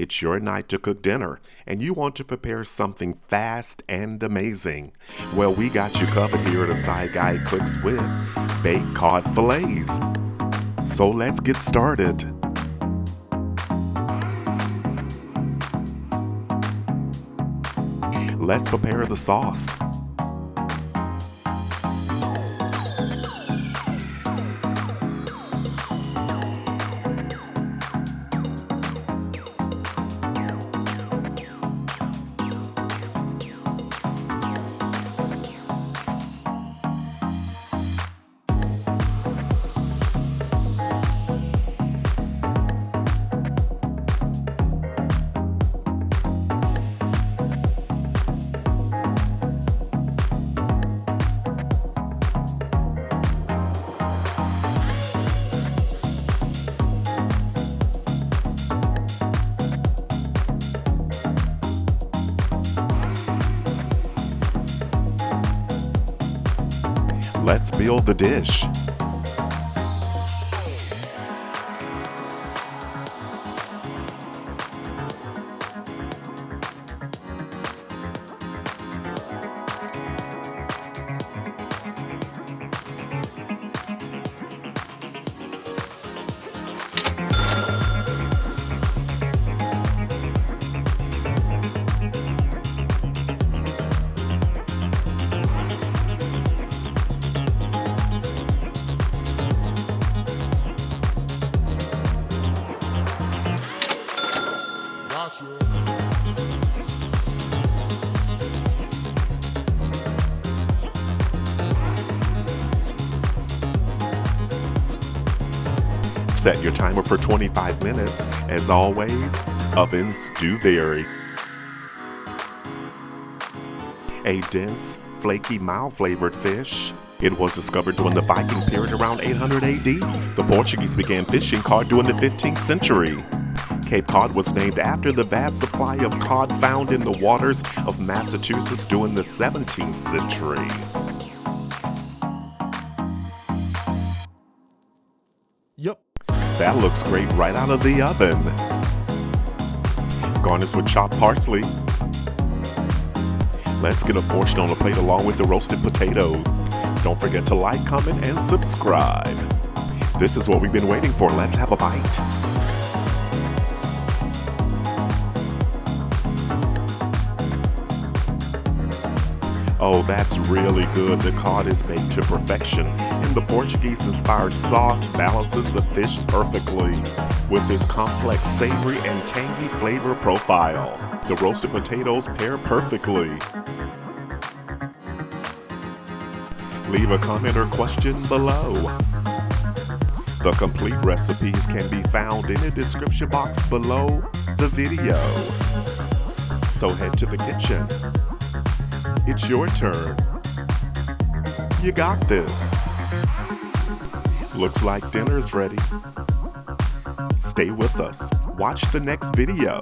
It's your night to cook dinner, and you want to prepare something fast and amazing. Well, we got you covered here at A Side Guy Cooks with Baked Cod Filets. So let's get started. Let's prepare the sauce. Let's build the dish. Set your timer for 25 minutes. As always, ovens do vary. A dense, flaky, mild-flavored fish. It was discovered during the Viking period around 800 AD. The Portuguese began fishing cod during the 15th century. Cape Cod was named after the vast supply of cod found in the waters of Massachusetts during the 17th century. Yep. That looks great right out of the oven. Garnish with chopped parsley. Let's get a portion on a plate along with the roasted potato. Don't forget to like, comment, and subscribe. This is what we've been waiting for. Let's have a bite. Oh, that's really good. The cod is baked to perfection, and the Portuguese-inspired sauce balances the fish perfectly with this complex savory and tangy flavor profile. The roasted potatoes pair perfectly. Leave a comment or question below. The complete recipes can be found in the description box below the video. So head to the kitchen. It's your turn. You got this. Looks like dinner's ready. Stay with us. Watch the next video.